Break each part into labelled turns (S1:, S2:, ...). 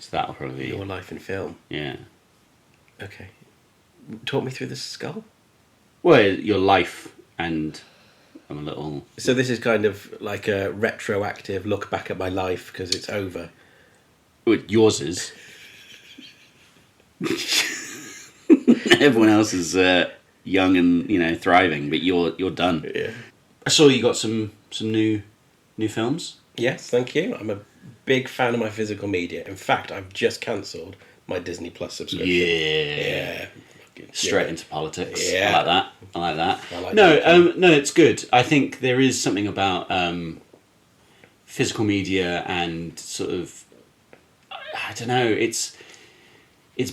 S1: So that'll probably be...
S2: Your life in film.
S1: Yeah.
S2: Okay. Talk me through the skull.
S1: Well, your life, and I'm a little...
S2: So this is kind of like a retroactive look back at my life because it's over.
S1: Well, yours is. Everyone else is young and thriving, but you're done.
S2: Yeah.
S1: I saw you got some new films.
S2: Yes, thank you. I'm a big fan of my physical media. In fact, I've just cancelled my Disney Plus subscription.
S1: Yeah. Straight into politics.
S2: Yeah.
S1: I like that.
S2: No,
S1: it's good. I think there is something about physical media and sort of, I don't know, it's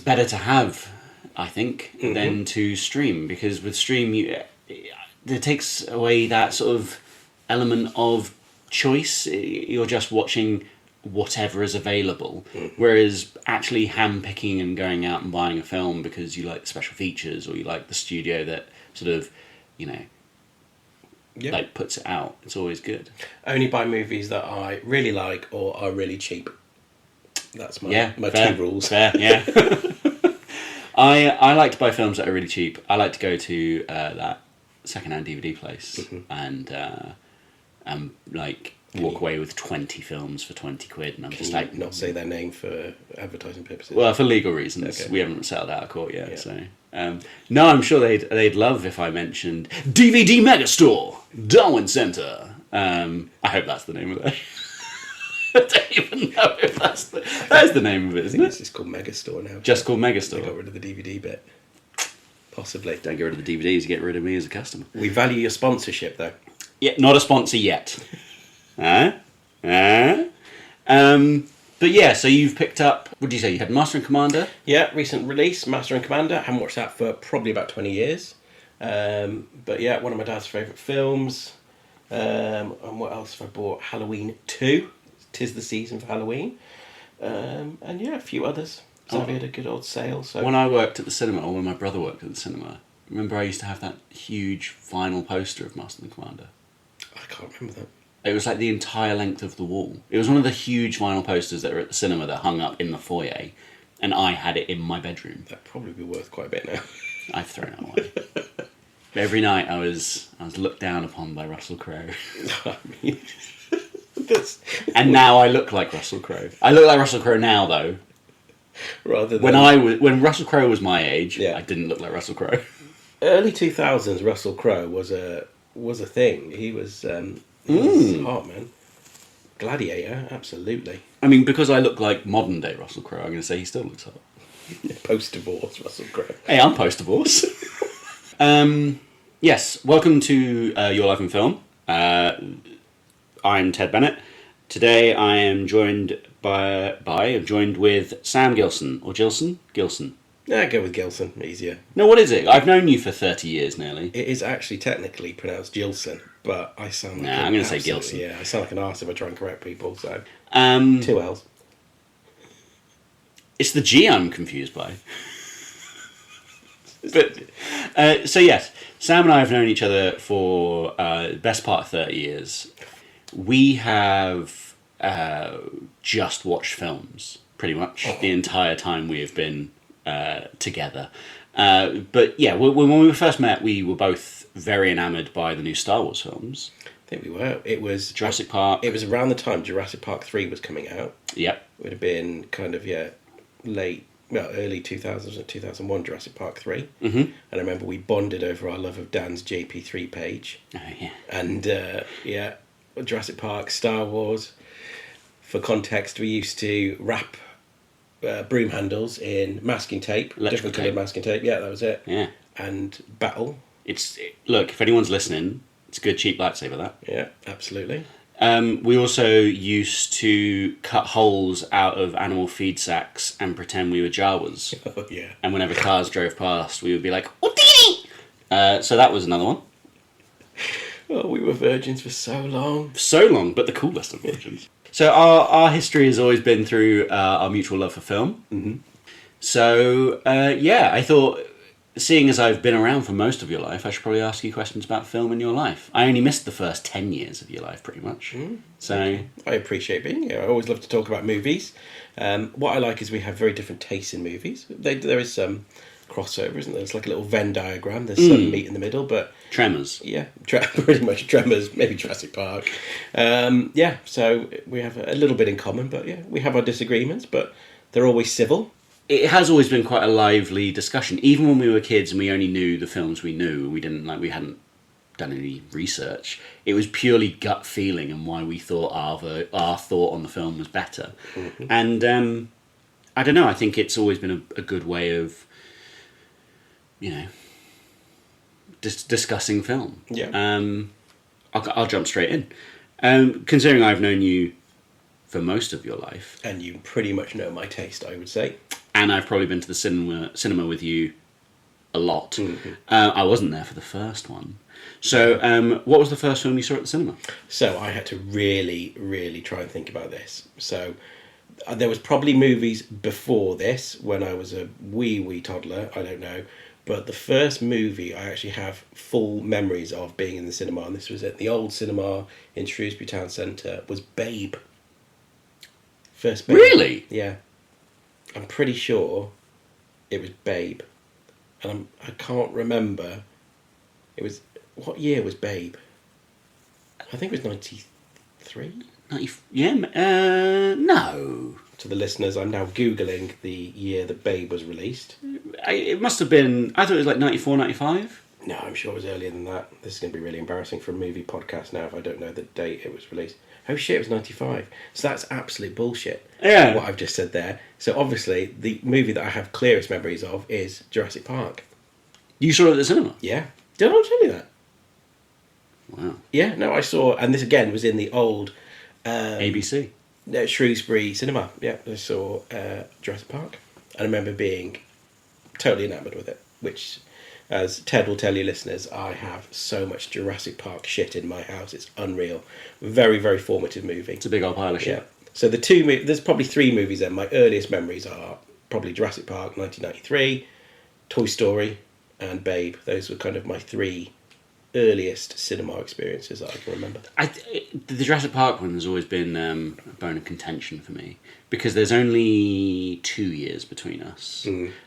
S1: better to have, I think, than to stream, because with stream it takes away that sort of element of choice. You're just watching whatever is available, whereas actually handpicking and going out and buying a film because you like the special features or you like the studio that sort of like puts it out, it's always good.
S2: Only buy movies that I really like or are really cheap. That's my
S1: fair,
S2: 2 rules.
S1: Fair, yeah. I like to buy films that are really cheap. I like to go to that second-hand DVD place and walk away with 20 films for 20 quid, and I'm just like...
S2: not say their name for advertising purposes?
S1: Well, for legal reasons. Okay. We haven't settled out of court yet,
S2: yeah.
S1: So... no, I'm sure they'd love if I mentioned DVD Megastore, Darwin Centre. I hope that's the name of it. I don't even know if that's the name of it, isn't it?
S2: It's just called Megastore now.
S1: Just called Megastore.
S2: They got rid of the DVD bit. Possibly.
S1: Don't get rid of the DVDs, you get rid of me as a customer.
S2: We value your sponsorship, though.
S1: Yeah, not a sponsor yet. But yeah, so you've picked up, what did you say, you had Master and Commander?
S2: Yeah, recent release, Master and Commander. I haven't watched that for probably about 20 years. But yeah, one of my dad's favourite films. And what else have I bought? Halloween 2. 'Tis the season for Halloween. And yeah, a few others. So we had a good old sale. So
S1: when I worked at the cinema, or when my brother worked at the cinema, remember I used to have that huge vinyl poster of Master and Commander?
S2: I can't remember that.
S1: It was like the entire length of the wall. It was one of the huge vinyl posters that were at the cinema that hung up in the foyer, and I had it in my bedroom.
S2: That'd probably be worth quite a bit now.
S1: I've thrown it away. Every night I was looked down upon by Russell Crowe.
S2: I mean,
S1: and now I look like Russell Crowe. I look like Russell Crowe now, though.
S2: Rather than...
S1: when Russell Crowe was my age,
S2: yeah.
S1: I didn't look like Russell Crowe.
S2: Early 2000s, Russell Crowe was a thing. He was hot, man. Gladiator, absolutely.
S1: I mean, because I look like modern day Russell Crowe, I'm going to say he still looks hot.
S2: Post-divorce Russell Crowe.
S1: Hey, I'm post-divorce. Yes, welcome to Your Life in Film. I'm Ted Bennett. Today I am joined with Sam Gillson, or Gillson.
S2: Yeah, go with Gilson, easier.
S1: No, what is it? I've known you for 30 years nearly.
S2: It is actually technically pronounced Gilson, but I sound like
S1: I'm going to say Gilson.
S2: Yeah, I sound like an arse if I try and correct people, so... 2 L's.
S1: It's the G I'm confused by. But, so yes, Sam and I have known each other for the best part of 30 years. We have just watched films, pretty much, the entire time we have been together. But yeah, when we first met, we were both very enamoured by the new Star Wars films.
S2: I think we were. It was...
S1: Jurassic Park.
S2: It was around the time Jurassic Park 3 was coming out.
S1: Yep.
S2: It would have been kind of, early 2000s, 2001 Jurassic Park 3.
S1: Mm-hmm.
S2: And I remember we bonded over our love of Dan's JP3 page.
S1: Oh, yeah.
S2: And, Jurassic Park, Star Wars. For context, we used to wrap broom handles in masking tape. Different coloured masking tape. Yeah, that was it.
S1: Yeah.
S2: And battle.
S1: Look, if anyone's listening, it's a good cheap lightsaber, that.
S2: Yeah, absolutely.
S1: We also used to cut holes out of animal feed sacks and pretend we were Jawas.
S2: Oh, yeah.
S1: And whenever cars drove past, we would be like, "Ootini!" So that was another one.
S2: Oh, we were virgins for so long.
S1: So long, but the coolest of virgins. So our history has always been through our mutual love for film.
S2: Mm-hmm.
S1: So, I thought, seeing as I've been around for most of your life, I should probably ask you questions about film in your life. I only missed the first 10 years of your life, pretty much. So
S2: I appreciate being here. I always love to talk about movies. What I like is we have very different tastes in movies. There is some crossover, isn't there? It's like a little Venn diagram. There's some meat in the middle, but
S1: Tremors.
S2: yeah, pretty much Tremors, maybe Jurassic Park. Yeah, so we have a little bit in common, but yeah, we have our disagreements, but they're always civil.
S1: It has always been quite a lively discussion, even when we were kids and we only knew the films we knew. We hadn't done any research. It was purely gut feeling and why we thought our thought on the film was better. Mm-hmm. And I don't know. I think it's always been a good way of, discussing film.
S2: Yeah.
S1: I'll jump straight in. Considering I've known you for most of your life,
S2: and you pretty much know my taste, I would say.
S1: And I've probably been to the cinema with you a lot. Mm-hmm. I wasn't there for the first one. So, what was the first film you saw at the cinema?
S2: So I had to really, really try and think about this. So there was probably movies before this when I was a wee toddler. I don't know. But the first movie I actually have full memories of being in the cinema, and this was at the old cinema in Shrewsbury Town Centre, was Babe. First Babe.
S1: Really?
S2: Yeah. I'm pretty sure it was Babe. And I can't remember. It was... What year was Babe? I think it was 93?
S1: No.
S2: To the listeners, I'm now Googling the year that Babe was released.
S1: It must have been... I thought it was like 94, 95?
S2: No, I'm sure it was earlier than that. This is going to be really embarrassing for a movie podcast now if I don't know the date it was released. Oh shit, it was 95. So that's absolute bullshit.
S1: Yeah.
S2: What I've just said there. So obviously, the movie that I have clearest memories of is Jurassic Park.
S1: You saw it at the cinema?
S2: Yeah. Did I not tell you that?
S1: Wow.
S2: Yeah, no, I saw... And this again was in the old...
S1: ABC?
S2: Shrewsbury Cinema. Yeah, I saw Jurassic Park. And I remember being totally enamoured with it, which... As Ted will tell you, listeners, I have so much Jurassic Park shit in my house. It's unreal. Very, very formative movie.
S1: It's a big old pile of shit.
S2: Yeah. So there's probably three movies then. My earliest memories are probably Jurassic Park, 1993, Toy Story, and Babe. Those were kind of my three earliest cinema experiences that I can remember.
S1: The Jurassic Park one has always been a bone of contention for me because there's only 2 years between us,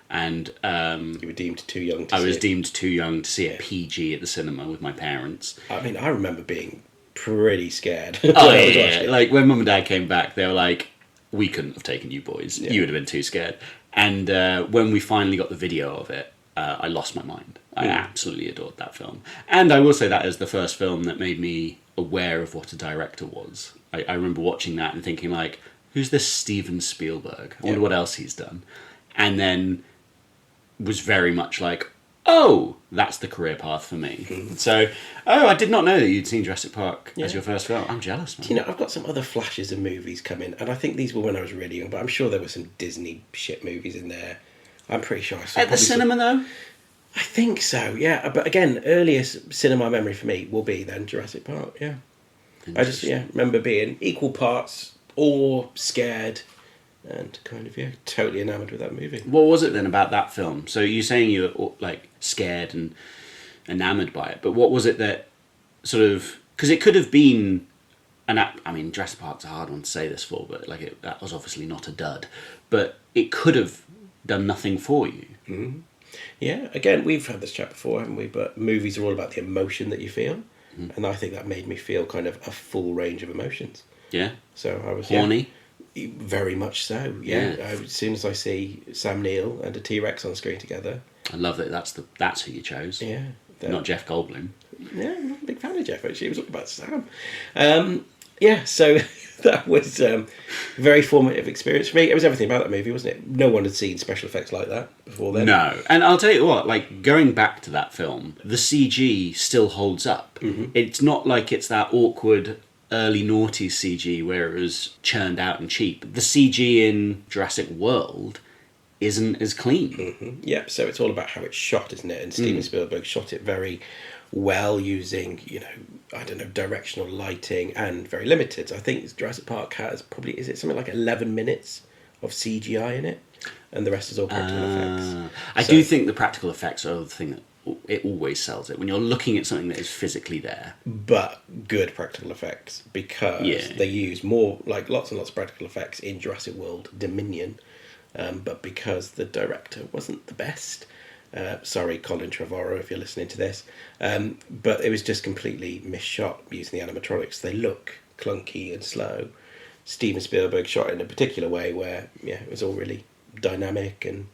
S1: and
S2: you were deemed too young to see it.
S1: I was deemed too young to see it PG at the cinema with my parents.
S2: I mean, I remember being pretty scared.
S1: Oh yeah, like when Mum and Dad came back, they were like, "We couldn't have taken you boys. Yeah. You would have been too scared." And when we finally got the video of it, I lost my mind. I absolutely adored that film. And I will say that is the first film that made me aware of what a director was. I remember watching that and thinking, like, who's this Steven Spielberg? I wonder what else he's done. And then was very much like, oh, that's the career path for me. So, I did not know that you'd seen Jurassic Park as your first film. I'm jealous, man.
S2: Do you know, I've got some other flashes of movies coming, and I think these were when I was really young, but I'm sure there were some Disney shit movies in there. I'm pretty sure I saw...
S1: At the cinema, though?
S2: I think so, yeah. But again, earliest cinema memory for me will be then Jurassic Park, yeah. I just, remember being equal parts awe, scared, and kind of, totally enamoured with that movie.
S1: What was it then about that film? So you're saying you were, like, scared and enamoured by it, but what was it that sort of... Because it could have been... I mean, Jurassic Park's a hard one to say this for, but like that was obviously not a dud. But it could have done nothing for you.
S2: Mm-hmm. Yeah, again, we've had this chat before, haven't we? But movies are all about the emotion that you feel. And I think that made me feel kind of a full range of emotions.
S1: Yeah.
S2: So I was...
S1: Horny?
S2: Very much so, yeah. As soon as I see Sam Neill and a T-Rex on screen together...
S1: I love that that's who you chose.
S2: Yeah.
S1: Not Jeff Goldblum.
S2: Yeah, I'm not a big fan of Jeff, actually. He was talking about Sam. So that was a very formative experience for me. It was everything about that movie, wasn't it? No one had seen special effects like that before then.
S1: No. And I'll tell you what, like, going back to that film, the CG still holds up. Mm-hmm. It's not like it's that awkward early noughties CG where it was churned out and cheap. The CG in Jurassic World isn't as clean.
S2: Mm-hmm. Yeah, so it's all about how it's shot, isn't it? And Steven Spielberg shot it very well using, directional lighting and very limited. So I think Jurassic Park has probably, is it something like 11 minutes of CGI in it? And the rest is all practical effects.
S1: I do think the practical effects are the thing that it always sells it when you're looking at something that is physically there.
S2: But good practical effects, because
S1: Yeah.
S2: they use more, like lots and lots of practical effects in Jurassic World Dominion, but because the director wasn't the best. Sorry, Colin Trevorrow, if you're listening to this. But it was just completely misshot using the animatronics. They look clunky and slow. Steven Spielberg shot it in a particular way where, it was all really dynamic and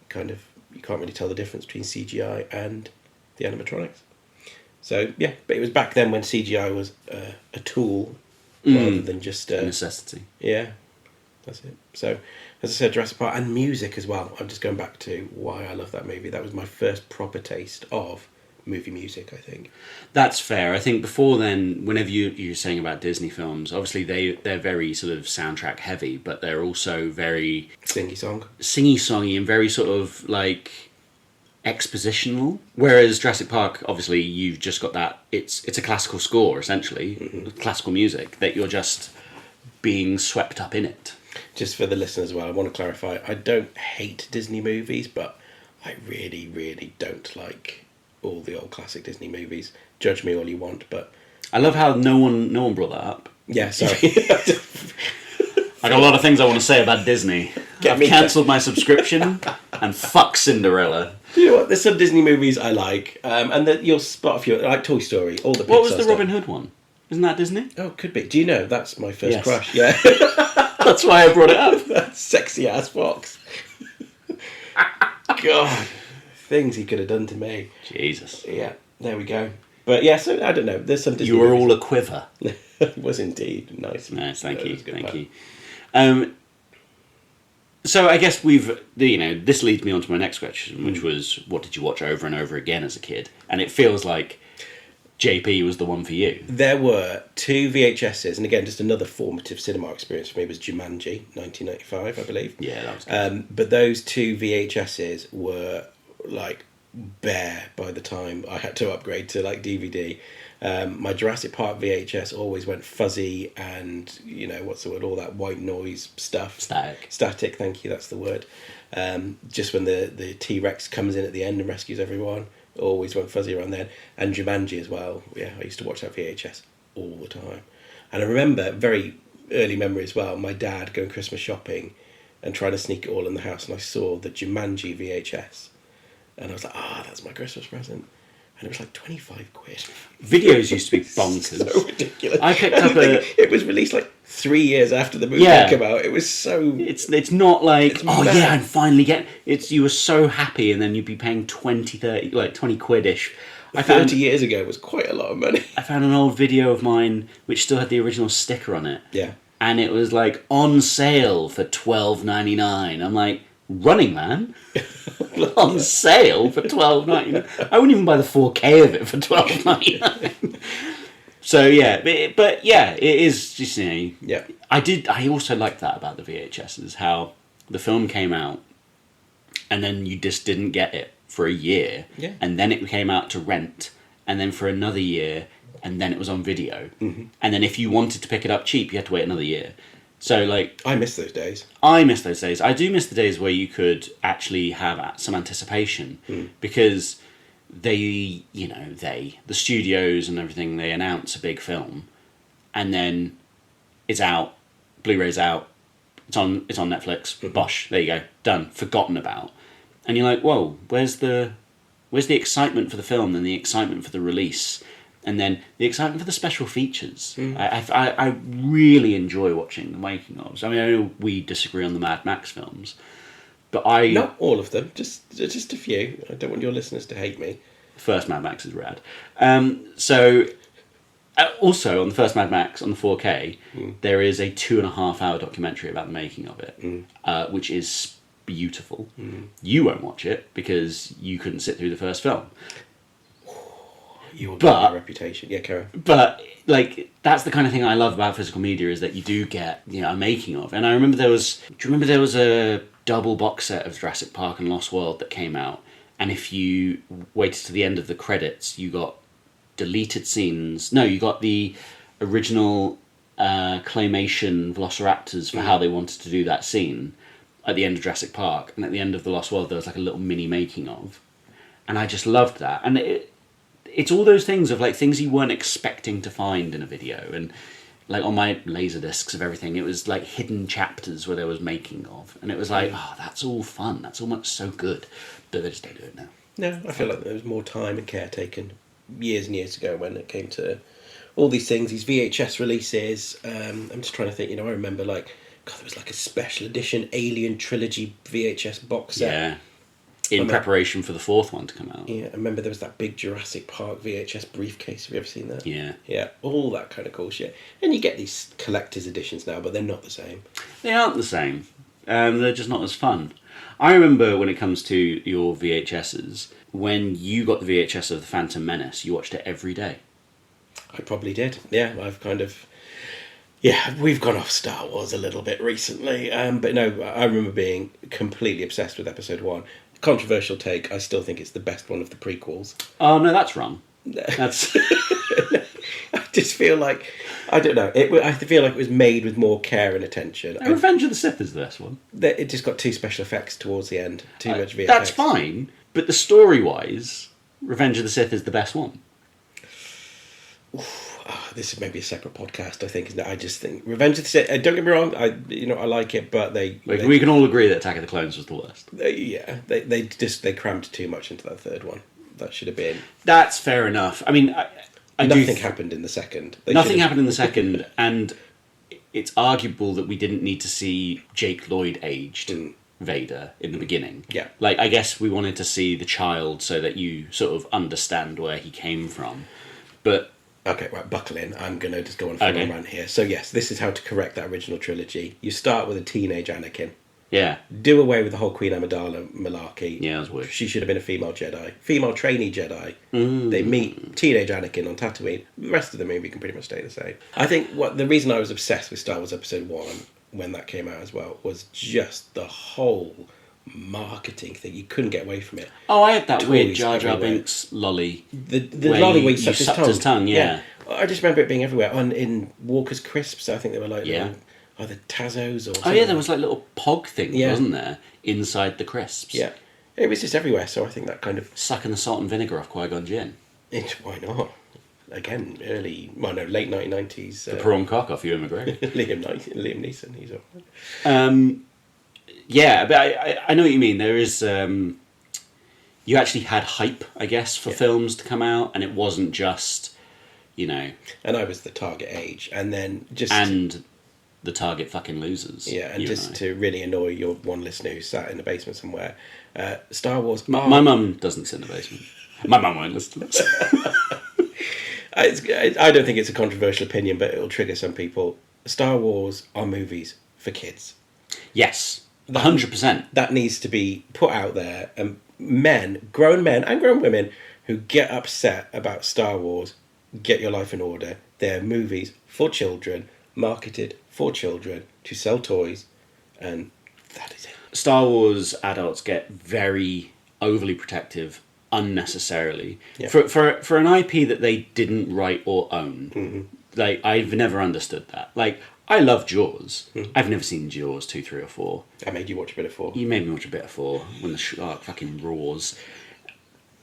S2: kind of, you can't really tell the difference between CGI and the animatronics. So, but it was back then when CGI was a tool rather than just
S1: a necessity.
S2: Yeah, that's it. So, as I said, Jurassic Park and music as well. I'm just going back to why I love that movie. That was my first proper taste of movie music, I think.
S1: That's fair. I think before then, whenever you're saying about Disney films, obviously they're very sort of soundtrack heavy, but they're also very singy-songy and very sort of like expositional. Whereas Jurassic Park, obviously, you've just got that. It's a classical score essentially, classical music that you're just being swept up in it.
S2: Just for the listeners as well, I want to clarify, I don't hate Disney movies, but I really, really don't like all the old classic Disney movies. Judge me all you want, but...
S1: I love how no one brought that up.
S2: Yeah, sorry.
S1: I got a lot of things I want to say about Disney. I've cancelled my subscription, and fuck Cinderella.
S2: You know what, there's some Disney movies I like, and that you'll spot a few, like Toy Story, all the Pixar
S1: What was the
S2: stuff.
S1: Robin Hood one? Isn't that Disney?
S2: Oh, could be. Do you know, that's my first
S1: Yes.
S2: crush, yeah.
S1: That's why I brought it up.
S2: That sexy ass fox. God, things he could have done to me.
S1: Jesus.
S2: Yeah, there we go. But yeah, so I don't know. There's some Disney
S1: You were
S2: movies.
S1: all a quiver.
S2: It was indeed nice.
S1: Nice, thank
S2: That
S1: you,
S2: was a good
S1: thank
S2: part.
S1: you. So I guess this leads me on to my next question, which was, what did you watch over and over again as a kid? And it feels like JP was the one for you.
S2: There were 2 VHSs, and again, just another formative cinema experience for me was Jumanji, 1995, I believe.
S1: Yeah, that was good.
S2: But those 2 VHSs were like bare by the time I had to upgrade to like DVD. My Jurassic Park VHS always went fuzzy and, what's the word, all that white noise stuff. Static, thank you, that's the word. Just when the T-Rex comes in at the end and rescues everyone, always went fuzzy around then. And Jumanji as well. Yeah, I used to watch that VHS all the time. And I remember, very early memory as well, my dad going Christmas shopping and trying to sneak it all in the house, and I saw the Jumanji VHS. And I was like, that's my Christmas present. And it was like 25 quid.
S1: Videos used to be bonkers.
S2: So ridiculous.
S1: I picked up
S2: it was released like 3 years after the movie came out. It was so...
S1: It's not like,
S2: mad.
S1: yeah, I'm finally getting... You were so happy, and then you'd be paying 20, 30, like 20 quid-ish.
S2: 30 years ago was quite a lot of money.
S1: I found an old video of mine which still had the original sticker on it.
S2: Yeah.
S1: And it was like, on sale for $12.99. I'm like, Running Man? On sale for $12.99. I wouldn't even buy the 4K of it for $12.99. So yeah, but yeah, it is just,
S2: Yeah.
S1: I also liked that about the VHSs, how the film came out and then you just didn't get it for a year.
S2: Yeah.
S1: And then it came out to rent, and then for another year, and then it was on video.
S2: Mm-hmm.
S1: And then if you wanted to pick it up cheap, you had to wait another year. So, like...
S2: I miss those days.
S1: I miss those days. I do miss the days where you could actually have some anticipation. Because the studios and everything, they announce a big film, and then it's out, Blu-ray's out, it's on Netflix, bosh, there you go, done, forgotten about. And you're like, whoa, where's the excitement for the film and the excitement for the release? And then the excitement for the special features. I really enjoy watching the making ofs. I mean, I know we disagree on the Mad Max films, but
S2: Not all of them, just a few. I don't want your listeners to hate me.
S1: First Mad Max is rad. Also, on the first Mad Max, on the 4K, there is a 2.5-hour documentary about the making of it, which is beautiful. You won't watch it because you couldn't sit through the first film.
S2: You will get your reputation. Yeah, Karen.
S1: But like, that's the kind of thing I love about physical media, is that you do get a making of. And I remember there was a double box set of Jurassic Park and Lost World that came out, and if you waited to the end of the credits, you got deleted scenes. No, you got the original claymation velociraptors for how they wanted to do that scene at the end of Jurassic Park, and at the end of the Lost World there was like a little mini making of. And I just loved that. And it's all those things of like things you weren't expecting to find in a video. And like on my laser discs of everything, it was like hidden chapters where there was making of. And it was like, oh, that's all fun. That's all much so good. But they just don't do it now.
S2: No, I feel like there was more time and care taken years and years ago when it came to all these things, these VHS releases. I'm just trying to think, I remember like, God, there was like a special edition Alien Trilogy VHS box set.
S1: Yeah. In preparation for the fourth one to come out.
S2: Yeah, I remember there was that big Jurassic Park VHS briefcase. Have you ever seen that?
S1: Yeah.
S2: Yeah, all that kind of cool shit. And you get these collector's editions now, but they're not the same.
S1: They aren't the same. They're just not as fun. I remember when it comes to your VHSs, when you got the VHS of The Phantom Menace, you watched it every day.
S2: I probably did. Yeah, I've kind of... Yeah, we've gone off Star Wars a little bit recently. But no, I remember being completely obsessed with Episode 1. Controversial take, I still think it's the best one of the prequels.
S1: Oh, no, that's wrong. That's...
S2: I just feel like... I don't know. I feel like it was made with more care and attention.
S1: Revenge of the Sith is the best one.
S2: It just got too special effects towards the end. Too much VFX.
S1: That's fine, but the story-wise, Revenge of the Sith is the best one.
S2: This is maybe a separate podcast, I think, isn't it? I just think Revenge of the Sith... don't get me wrong, I like it, but
S1: we can all agree that Attack of the Clones was the worst.
S2: They crammed too much into that third one. That should have been...
S1: That's fair enough. I mean...
S2: Nothing happened in the second.
S1: Nothing happened in the second, and it's arguable that we didn't need to see Jake Lloyd aged Vader in the beginning.
S2: Yeah.
S1: Like, I guess we wanted to see the child so that you sort of understand where he came from. But...
S2: Okay, right, buckle in. I'm going to just go on for a rant here. So yes, this is how to correct that original trilogy. You start with a teenage Anakin.
S1: Yeah.
S2: Do away with the whole Queen Amidala malarkey.
S1: Yeah, that was weird.
S2: She should have been a female Jedi. Female trainee Jedi. They meet teenage Anakin on Tatooine. The rest of the movie can pretty much stay the same. I think the reason I was obsessed with Star Wars Episode 1 when that came out as well was just the whole marketing thing. You couldn't get away from it.
S1: Oh, I had that weird Jar Jar Binks lolly.
S2: The lolly where you sucked
S1: his tongue, yeah.
S2: I just remember it being everywhere. In Walker's Crisps, I think they were like either Tazos or something.
S1: Oh yeah, there was like little pog things, wasn't there, inside the crisps?
S2: Yeah. It was just everywhere, so I think that kind of...
S1: Sucking the salt and vinegar off Qui-Gon Jinn.
S2: Why not? Again, late 1990s.
S1: The prawn cock off Ewan McGregor.
S2: Liam Neeson, he's all right.
S1: Yeah, but I know what you mean. There is... you actually had hype, I guess, for films to come out, and it wasn't just, And
S2: I was the target age, and then just...
S1: And the target fucking losers.
S2: Yeah, and just to really annoy your one listener who sat in the basement somewhere, Star Wars...
S1: My mum doesn't sit in the basement. My mum won't listen to this.
S2: I don't think it's a controversial opinion, but it'll trigger some people. Star Wars are movies for kids.
S1: Yes, 100%.
S2: That needs to be put out there, and grown men and grown women who get upset about Star Wars, get your life in order. They're movies for children, marketed for children to sell toys, and that is it.
S1: Star Wars adults get very overly protective unnecessarily for an IP that they didn't write or own.
S2: Mm-hmm.
S1: Like, I've never understood that. Like, I love Jaws. I've never seen Jaws 2, 3 or 4.
S2: I made you watch a bit of 4.
S1: You made me watch a bit of 4 when the shark fucking roars.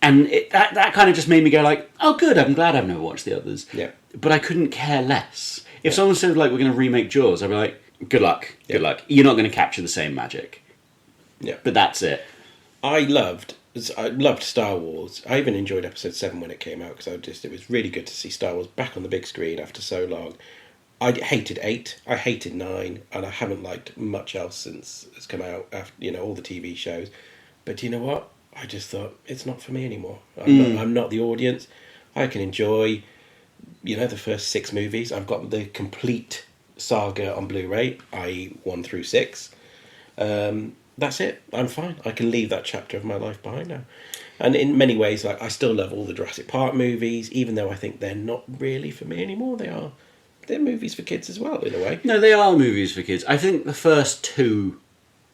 S1: And that kind of just made me go like, oh good, I'm glad I've never watched the others.
S2: Yeah.
S1: But I couldn't care less. If someone said like, we're going to remake Jaws, I'd be like, good luck. You're not going to capture the same magic.
S2: Yeah.
S1: But that's it.
S2: I loved Star Wars. I even enjoyed Episode 7 when it came out, because it was really good to see Star Wars back on the big screen after so long. I hated 8, I hated 9, and I haven't liked much else since it's come out, after all the TV shows. But you know what? I just thought, it's not for me anymore. I'm not the audience. I can enjoy, the first 6 movies. I've got the complete saga on Blu-ray, i.e. 1 through 6. That's it. I'm fine. I can leave that chapter of my life behind now. And in many ways, I still love all the Jurassic Park movies, even though I think they're not really for me anymore. They're movies for kids as well, in a way.
S1: No, they are movies for kids. I think the first 2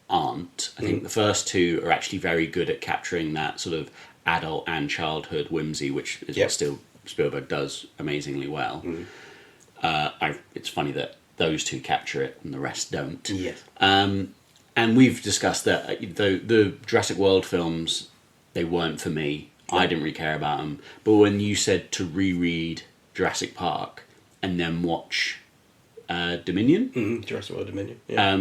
S1: aren't. I think the first 2 are actually very good at capturing that sort of adult and childhood whimsy, which is what Spielberg does amazingly well. It's funny that those 2 capture it and the rest don't.
S2: Yes.
S1: And we've discussed that the Jurassic World films, they weren't for me. I didn't really care about them. But when you said to reread Jurassic Park and then watch Dominion,
S2: Jurassic World Dominion. Yeah.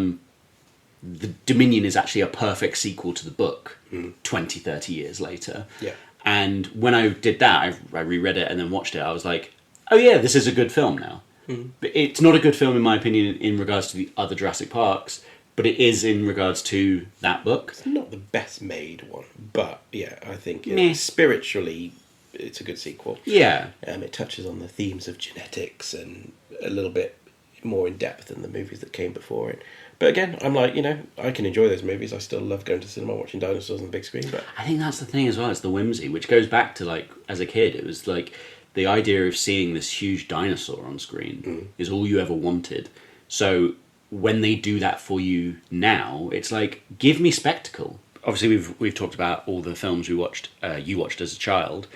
S1: the Dominion is actually a perfect sequel to the book 20, 30 years later.
S2: Yeah.
S1: And when I did that, I reread it and then watched it, I was like, oh yeah, this is a good film now. But it's not a good film in my opinion in regards to the other Jurassic Parks, but it is in regards to that book.
S2: It's not the best made one, but yeah, I think
S1: Meh.
S2: spiritually it's a good sequel.
S1: Yeah.
S2: It touches on the themes of genetics and a little bit more in depth than the movies that came before it. But again, I'm like, I can enjoy those movies. I still love going to cinema, watching dinosaurs on the big screen. But
S1: I think that's the thing as well. It's the whimsy, which goes back to like as a kid, it was like the idea of seeing this huge dinosaur on screen is all you ever wanted. So when they do that for you now, it's like, give me spectacle. Obviously, we've talked about all the films we watched, you watched as a child,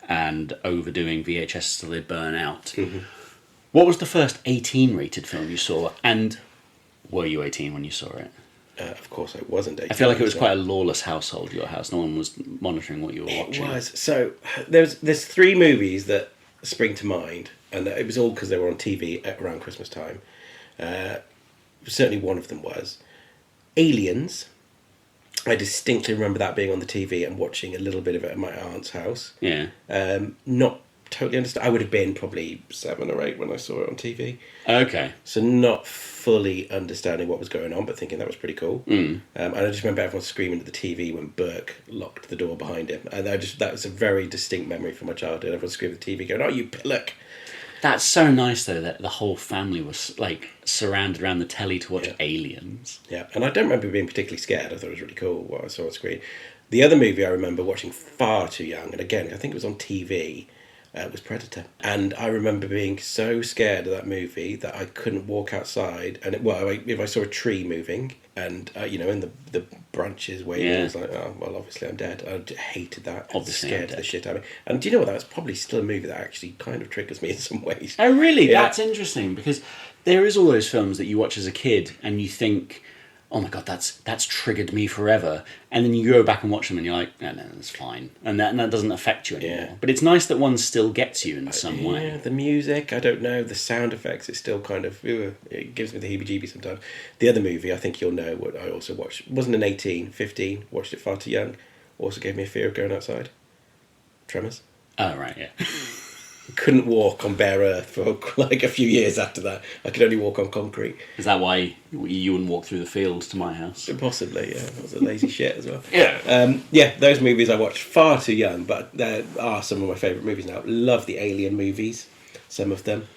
S1: and overdoing VHS till they burn out. What was the first 18 rated film you saw, and were you 18 when you saw it?
S2: Of course, I wasn't 18.
S1: I feel like it was quite a lawless household, your house. No one was monitoring what you were watching.
S2: It was. So there's three movies that spring to mind, and it was all because they were on TV around Christmas time. Certainly one of them was Aliens. I distinctly remember that being on the TV and watching a little bit of it at my aunt's house.
S1: Yeah.
S2: Not totally understand. I would have been probably 7 or 8 when I saw it on TV. Okay. So not fully understanding what was going on, but thinking that was pretty cool. And I just remember everyone screaming at the TV when Burke locked the door behind him. And that was a very distinct memory from my childhood. Everyone screaming at the TV going, "Oh, you pillock."
S1: That's so nice, though, that the whole family was, like, surrounded around the telly to watch Aliens.
S2: Yeah, and I don't remember being particularly scared. I thought it was really cool what I saw on screen. The other movie I remember watching far too young, and again, I think it was on TV, was Predator. And I remember being so scared of that movie that I couldn't walk outside. And if I saw a tree moving and, in the branches waving, I was like, oh, well, obviously I'm dead. I hated that.
S1: Obviously
S2: scared the shit out of me. And do you know what? That's probably still a movie that actually kind of triggers me in some ways.
S1: Oh, really? Yeah. That's interesting, because there is all those films that you watch as a kid and you think, oh my God, that's triggered me forever. And then you go back and watch them and you're like, no, that's fine. And that doesn't affect you anymore. Yeah. But it's nice that one still gets you in some way.
S2: Yeah, the music, I don't know, the sound effects, it's still kind of, it gives me the heebie-jeebies sometimes. The other movie, I think you'll know what I also watched, wasn't an 18, 15, watched it far too young, also gave me a fear of going outside. Tremors.
S1: Oh, right, yeah.
S2: Couldn't walk on bare earth for like a few years after that. I could only walk on concrete.
S1: Is that why you wouldn't walk through the fields to my house?
S2: Possibly, yeah. That was a lazy shit as well. Yeah. Those movies I watched far too young, but they are some of my favourite movies now. Love the Alien movies, some of them.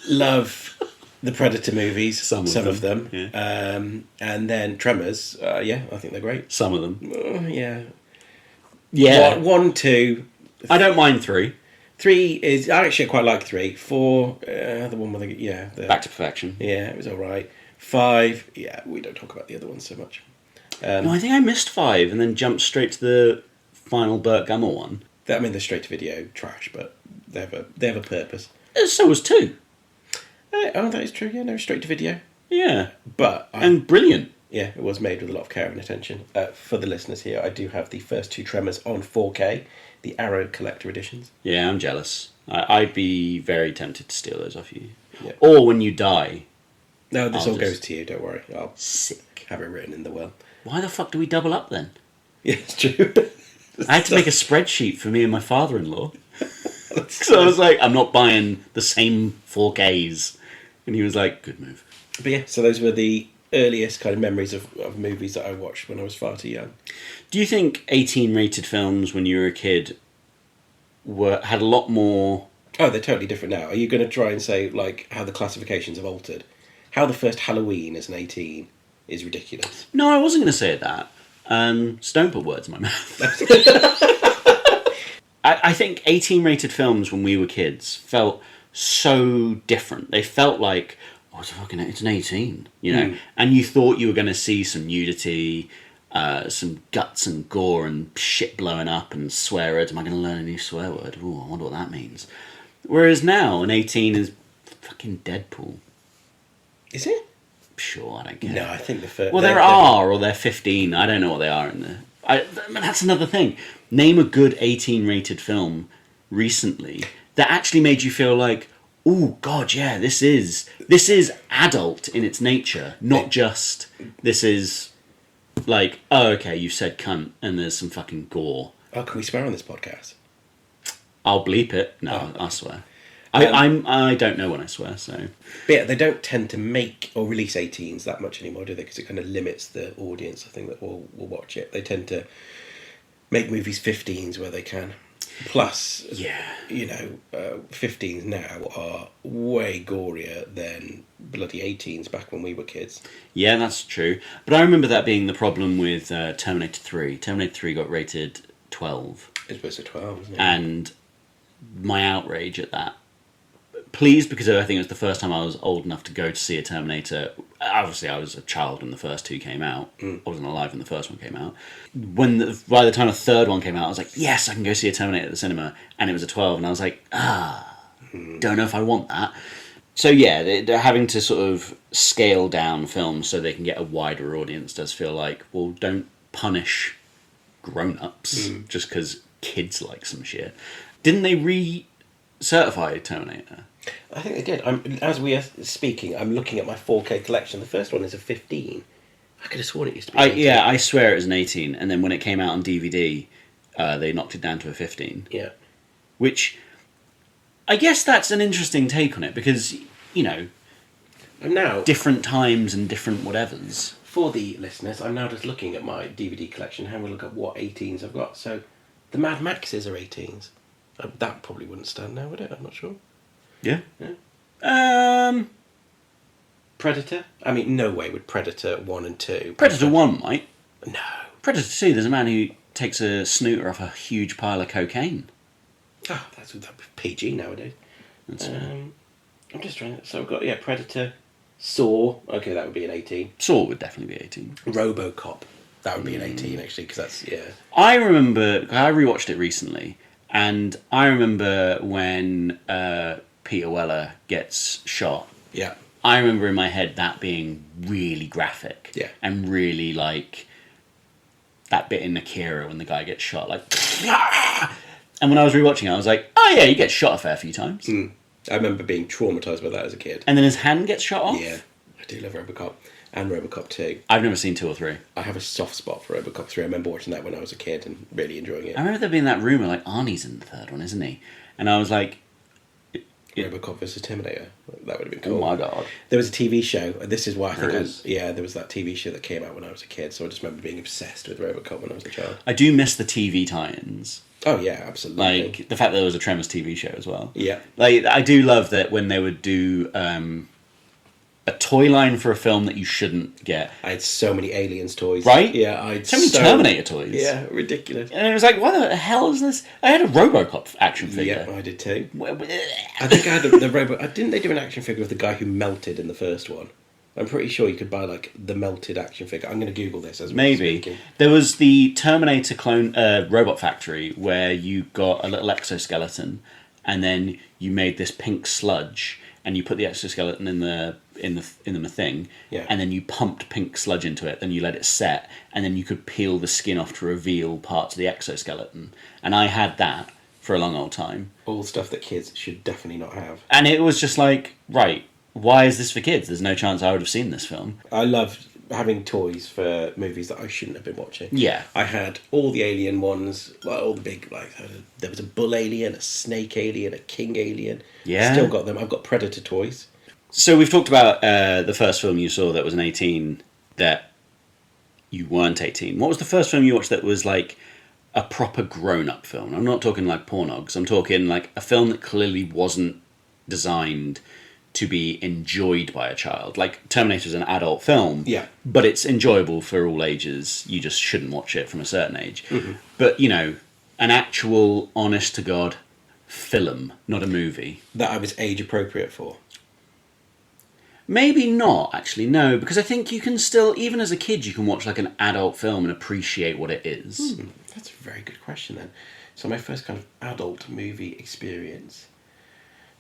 S2: Love the Predator movies, some of them. Yeah. And then Tremors, I think they're great.
S1: Some of them.
S2: Yeah.
S1: Yeah.
S2: 1, 2...
S1: I don't mind 3.
S2: 3 is... I actually quite like 3. 4, the one with the...
S1: Back to Perfection.
S2: Yeah, it was alright. 5, we don't talk about the other ones so much.
S1: No, I think I missed 5 and then jumped straight to the final Burt Gummer one.
S2: I mean, they're straight to video trash, but they have a purpose.
S1: So was 2.
S2: Oh, that is true, yeah, no, straight to video.
S1: Yeah.
S2: But...
S1: and brilliant.
S2: Yeah, it was made with a lot of care and attention. For the listeners here, I do have the first 2 Tremors on 4K, the Arrow Collector Editions.
S1: Yeah, I'm jealous. I'd be very tempted to steal those off you.
S2: Yeah.
S1: Or when you die.
S2: No, this all goes to you, don't worry. I'll
S1: sick.
S2: Have it written in the will.
S1: Why the fuck do we double up then?
S2: Yeah, it's true.
S1: I had to make a spreadsheet for me and my father-in-law. So I was like, I'm not buying the same 4Ks. And he was like, good move.
S2: But yeah, so those were the earliest kind of memories of movies that I watched when I was far too young.
S1: Do you think 18 rated films when you were a kid had a lot more...
S2: Oh, they're totally different now. Are you going to try and say like how the classifications have altered? How the first Halloween as an 18 is ridiculous.
S1: No, I wasn't going to say that. So don't put words in my mouth. I think 18 rated films when we were kids felt so different. They felt like, oh, it's an 18, you know? And you thought you were going to see some nudity, some guts and gore and shit blowing up and swear words. Am I going to learn a new swear word? Ooh, I wonder what that means. Whereas now, an 18 is fucking Deadpool.
S2: Is it?
S1: Sure, I don't care.
S2: No, I think the first...
S1: Well, they're 15. I don't know what they are in there. That's another thing. Name a good 18-rated film recently that actually made you feel like, oh God, yeah, this is adult in its nature, not just this is like, oh okay, you said cunt and there's some fucking gore.
S2: Oh, can we swear on this podcast?
S1: I'll bleep it. No, I swear. I don't know when I swear, so.
S2: But yeah, they don't tend to make or release 18s that much anymore, do they? Because it kind of limits the audience, I think, that will watch it. They tend to make movies 15s where they can. Plus, 15s now are way gorier than bloody 18s back when we were kids.
S1: Yeah, that's true. But I remember that being the problem with Terminator 3. Terminator 3 got rated 12.
S2: It's supposed to 12, isn't it?
S1: And my outrage at that. Please, because I think it was the first time I was old enough to go to see a Terminator. Obviously, I was a child when the first two came out. I wasn't alive when the first one came out. By the time the third one came out, I was like, yes, I can go see a Terminator at the cinema. And it was a 12, and I was like, don't know if I want that. So yeah, they're having to sort of scale down films so they can get a wider audience. Does feel like, well, don't punish grown-ups just because kids like some shit. Didn't they re-certify Terminator?
S2: I think they did. As we are speaking, I'm looking at my 4K collection. The first one is a 15. I could have sworn it used to be 18.
S1: Yeah, I swear it was an 18. And then when it came out on DVD, they knocked it down to a 15.
S2: Yeah.
S1: Which, I guess that's an interesting take on it because, you know,
S2: I'm now,
S1: different times and different whatevers.
S2: For the listeners, I'm now just looking at my DVD collection, having a look at what 18s I've got. So, the Mad Maxes are 18s. That probably wouldn't stand now, would it? I'm not sure.
S1: Yeah.
S2: Predator? I mean, no way would Predator 1 and 2...
S1: Predator 1 might.
S2: No.
S1: Predator 2, there's a man who takes a snooter off a huge pile of cocaine.
S2: Oh, that'd be PG nowadays. I'm just trying to... So I've got, Predator, Saw. Okay, that would be an 18.
S1: Saw would definitely be 18.
S2: RoboCop. That would be an 18, actually, because that's,
S1: I remember... I rewatched it recently, and I remember when Peter Weller gets shot.
S2: Yeah.
S1: I remember in my head that being really graphic.
S2: Yeah.
S1: And really, like, that bit in Akira when the guy gets shot, like... And when I was rewatching it, I was like, oh yeah, he gets shot a fair few times.
S2: I remember being traumatised by that as a kid.
S1: And then his hand gets shot off?
S2: Yeah. I do love RoboCop. And RoboCop 2.
S1: I've never seen 2 or 3.
S2: I have a soft spot for RoboCop 3. I remember watching that when I was a kid and really enjoying it.
S1: I remember there being that rumour, like, Arnie's in the third one, isn't he? And I was like...
S2: RoboCop vs Terminator. That would have been cool.
S1: Oh my God.
S2: There was a TV show, and this is why I think
S1: there
S2: was that TV show that came out when I was a kid, so I just remember being obsessed with RoboCop when I was a child.
S1: I do miss the TV tie-ins.
S2: Oh yeah, absolutely.
S1: Like, the fact that there was a Tremors TV show as well.
S2: Yeah.
S1: Like, I do love that when they would do a toy line for a film that you shouldn't get.
S2: I had so many Aliens toys.
S1: Right?
S2: Yeah, I had
S1: so many Terminator toys.
S2: Yeah, ridiculous.
S1: And it was like, what the hell is this? I had a RoboCop action figure.
S2: Yeah, I did too. I think I had the Robo... Didn't they do an action figure of the guy who melted in the first one? I'm pretty sure you could buy, like, the melted action figure. I'm going to Google this as we're speaking.
S1: There was the Terminator clone robot factory where you got a little exoskeleton and then you made this pink sludge and you put the exoskeleton in the thing, and then you pumped pink sludge into it, then you let it set, and then you could peel the skin off to reveal parts of the exoskeleton. And I had that for a long old time.
S2: All stuff that kids should definitely not have.
S1: And it was just like, right, why is this for kids? There's no chance I would have seen this film.
S2: I loved having toys for movies that I shouldn't have been watching.
S1: Yeah.
S2: I had all the alien ones, like all the big, like, there was a bull alien, a snake alien, a king alien.
S1: Yeah.
S2: Still got them. I've got Predator toys.
S1: So we've talked about the first film you saw that was an 18 that you weren't 18. What was the first film you watched that was like a proper grown-up film? I'm not talking like pornogs. I'm talking like a film that clearly wasn't designed to be enjoyed by a child. Like, Terminator is an adult film, but it's enjoyable for all ages. You just shouldn't watch it from a certain age. Mm-hmm. But, you know, an actual, honest-to-God film, not a movie.
S2: That I was age-appropriate for?
S1: Maybe not, actually, no, because I think you can still, even as a kid, you can watch like an adult film and appreciate what it is.
S2: That's a very good question, then. So my first kind of adult movie experience...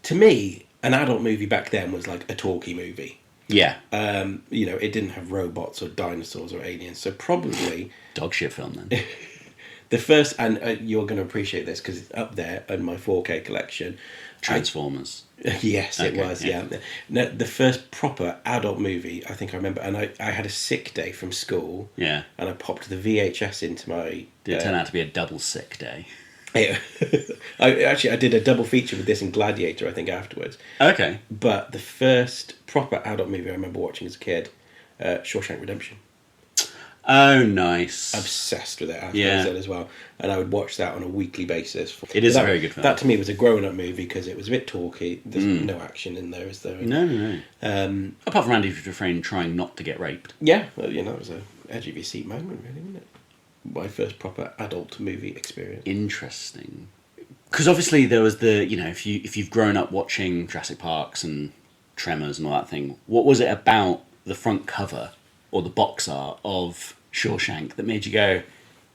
S2: To me, an adult movie back then was like a talkie movie.
S1: Yeah.
S2: It didn't have robots or dinosaurs or aliens, so probably
S1: Dog shit film then.
S2: the first, and you're going to appreciate this because it's up there in my 4K collection.
S1: Transformers.
S2: Yes, it
S1: Okay,
S2: was.
S1: yeah.
S2: Yeah. No, the first proper adult movie I think I remember, and I had a sick day from school.
S1: Yeah.
S2: And I popped the VHS into my.
S1: Did it turn out to be a double sick day?
S2: Yeah. I did a double feature with this and Gladiator, I think, afterwards.
S1: Okay.
S2: But the first proper adult movie I remember watching as a kid, Shawshank Redemption.
S1: Oh, nice.
S2: Obsessed with it after
S1: Yeah.
S2: I said as well. And I would watch that on a weekly basis.
S1: It is a very good film.
S2: That to me was a grown-up movie because it was a bit talky. There's no action in there, is there?
S1: No. Apart from Andy Dufresne trying not to get raped.
S2: Yeah, well, it was a edge of your seat moment, really, wasn't it? My first proper adult movie experience.
S1: Interesting. Because obviously there was the, if you've grown up watching Jurassic Parks and Tremors and all that thing, what was it about the front cover or the box art of Shawshank that made you go,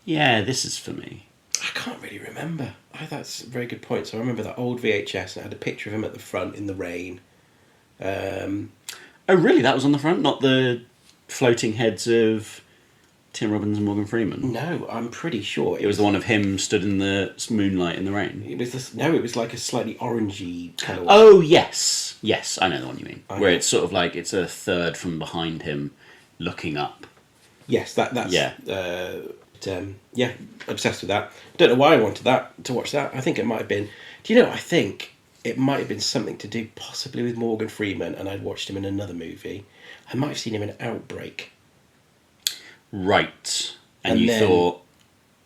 S1: yeah, this is for me?
S2: I can't really remember. That's a very good point. So I remember that old VHS and it had a picture of him at the front in the rain.
S1: Oh, really? That was on the front? Not the floating heads of Tim Robbins and Morgan Freeman?
S2: No, I'm pretty sure.
S1: It was the one of him stood in the moonlight in the rain?
S2: It was like a slightly orangey colour.
S1: Oh, yes. Yes, I know the one you mean.
S2: I
S1: Where
S2: know.
S1: it's sort of like, it's a third from behind him looking up.
S2: Yes, that's...
S1: Yeah.
S2: Obsessed with that. Don't know why I wanted to watch that. I think it might have been... I think it might have been something to do possibly with Morgan Freeman, and I'd watched him in another movie. I might have seen him in Outbreak.
S1: Right. And you
S2: then-
S1: thought,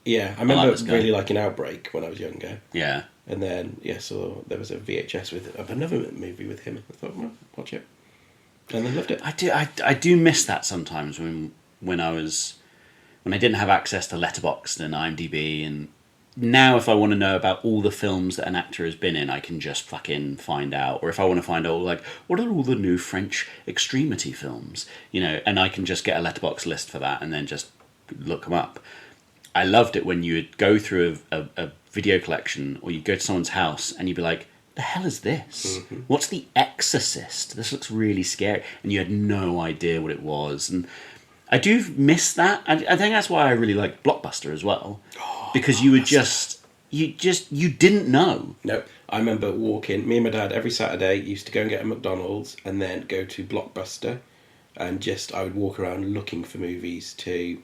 S2: Yeah, I
S1: like
S2: remember
S1: this guy.
S2: really liking Outbreak when I was younger.
S1: yeah.
S2: And then, so there was a VHS of another movie with him. I thought, well, watch it. And I loved it.
S1: I do miss that sometimes when I didn't have access to Letterboxd and IMDb, and now if I want to know about all the films that an actor has been in, I can just fucking find out. Or if I want to find out, like, what are all the new French extremity films? And I can just get a Letterboxd list for that and then just look them up. I loved it when you would go through a video collection or you'd go to someone's house and you'd be like, the hell is this?
S2: Mm-hmm.
S1: What's The Exorcist? This looks really scary. And you had no idea what it was. And I do miss that. I think that's why I really like Blockbuster as well. Because you would you didn't know.
S2: No, I remember me and my dad every Saturday used to go and get a McDonald's and then go to Blockbuster, and I would walk around looking for movies to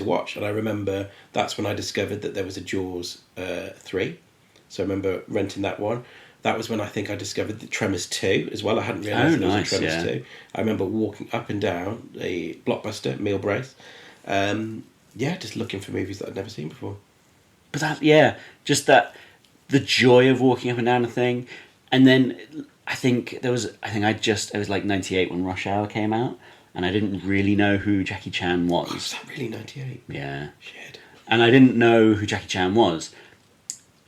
S2: watch. And I remember that's when I discovered that there was a Jaws 3. So I remember renting that one. That was when I think I discovered the Tremors 2 as well. I hadn't realised there was a Tremors 2. I remember walking up and down the Blockbuster meal brace, just looking for movies that I'd never seen before.
S1: But just that, the joy of walking up and down a thing. And then it was like 98 when Rush Hour came out, and I didn't really know who Jackie Chan was.
S2: Was that really 98?
S1: Yeah.
S2: Shit.
S1: And I didn't know who Jackie Chan was.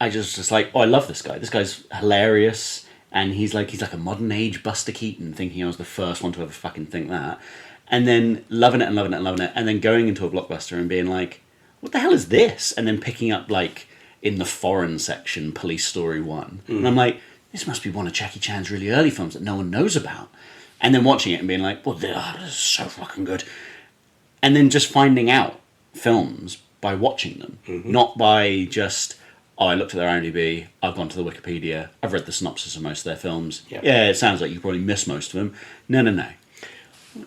S1: I just like, I love this guy. This guy's hilarious, and he's like a modern age Buster Keaton, thinking I was the first one to ever fucking think that. And then loving it, and then going into a Blockbuster and being like, what the hell is this? And then picking up, like, in the foreign section, Police Story 1. And I'm like, this must be one of Jackie Chan's really early films that no one knows about. And then watching it and being like, well, this is so fucking good. And then just finding out films by watching them, not by just, I looked at their IMDb, I've gone to the Wikipedia, I've read the synopsis of most of their films.
S2: Yep.
S1: Yeah, it sounds like you probably missed most of them. No.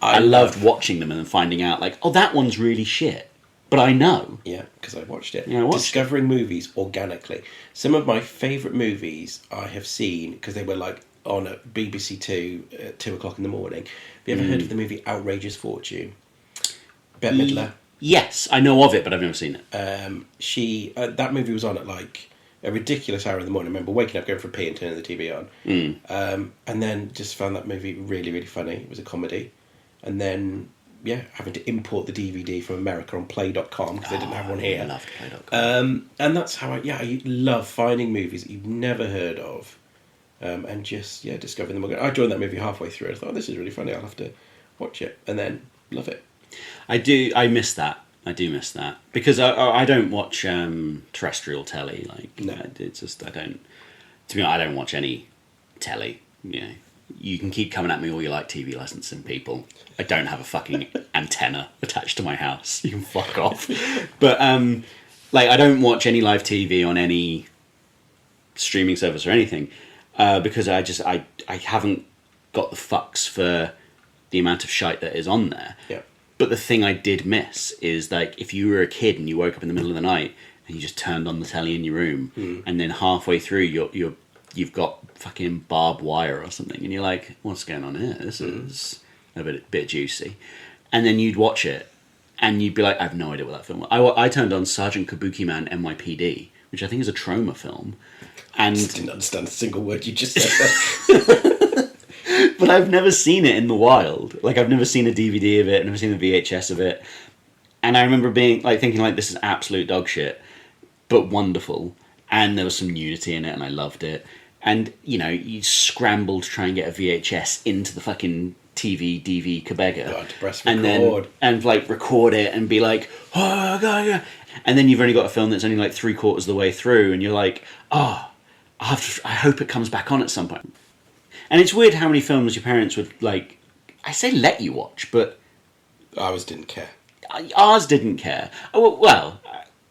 S1: I loved watching them and then finding out, like, oh, that one's really shit. But I know.
S2: Yeah, because I watched it.
S1: Yeah, I watched
S2: Discovering movies organically. Some of my favourite movies I have seen, because they were like on at BBC Two at 2 o'clock in the morning. Have you ever heard of the movie Outrageous Fortune? Bette Midler.
S1: Yes, I know of it, but I've never seen it.
S2: That movie was on at like a ridiculous hour in the morning. I remember waking up, going for a pee and turning the TV on. And then just found that movie really, really funny. It was a comedy. And then, having to import the DVD from America on Play.com because they didn't have one here.
S1: I loved Play.com.
S2: And that's how I love finding movies that you've never heard of, and just discovering them. I joined that movie halfway through. I thought, this is really funny. I'll have to watch it, and then love it.
S1: I miss that. I do miss that because I don't watch terrestrial telly. Like,
S2: No.
S1: it's just I don't. To be honest, I don't watch any telly. you can keep coming at me all you like, TV licensing people. I don't have a fucking antenna attached to my house. You can fuck off. But, like, I don't watch any live TV on any streaming service or anything, because I haven't got the fucks for the amount of shite that is on there.
S2: Yeah.
S1: But the thing I did miss is, like, if you were a kid and you woke up in the middle of the night and you just turned on the telly in your room, and then halfway through you've got fucking barbed wire or something, and you're like, what's going on here? This is a bit juicy. And then you'd watch it, and you'd be like, I have no idea what that film was. I turned on Sergeant Kabuki Man NYPD, which I think is a trauma film. And
S2: I didn't understand a single word you just said.
S1: But I've never seen it in the wild. Like, I've never seen a DVD of it, never seen a VHS of it. And I remember thinking, this is absolute dog shit, but wonderful. And there was some nudity in it, and I loved it. And, you scramble to try and get a VHS into the fucking TV DV Quebecer.
S2: God, to press
S1: record. And record it and be like, oh, God, yeah. And then you've only got a film that's only like 3/4 of the way through, and you're like, oh, I hope it comes back on at some point. And it's weird how many films your parents would, I say let you watch, but
S2: Ours didn't care.
S1: Ours didn't care. Well,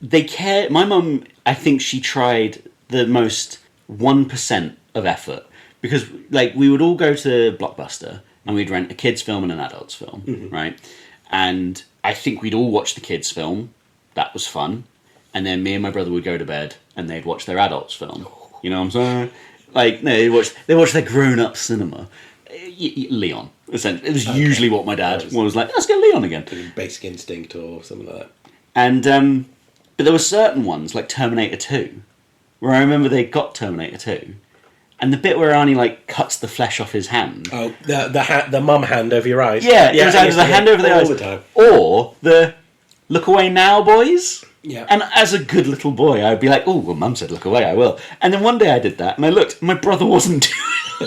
S1: they care. My mum, I think she tried the most 1% of effort, because we would all go to Blockbuster and we'd rent a kids film and an adults film, right? And I think we'd all watch the kids film. That was fun. And then me and my brother would go to bed and they'd watch their adults film. You know what I'm saying? No, they watch their grown-up cinema. Leon. It was usually what my dad was like, let's get Leon again.
S2: Basic Instinct or something like that.
S1: And, but there were certain ones, like Terminator 2, where I remember they got Terminator 2, and the bit where Arnie, cuts the flesh off his hand.
S2: Oh, the mum hand over your eyes.
S1: Yeah, it was either the hand over the eyes,
S2: the time.
S1: or the look away now, boys.
S2: Yeah.
S1: And as a good little boy, I'd be like, oh, well, Mum said look away, I will. And then one day I did that, and I looked, my brother wasn't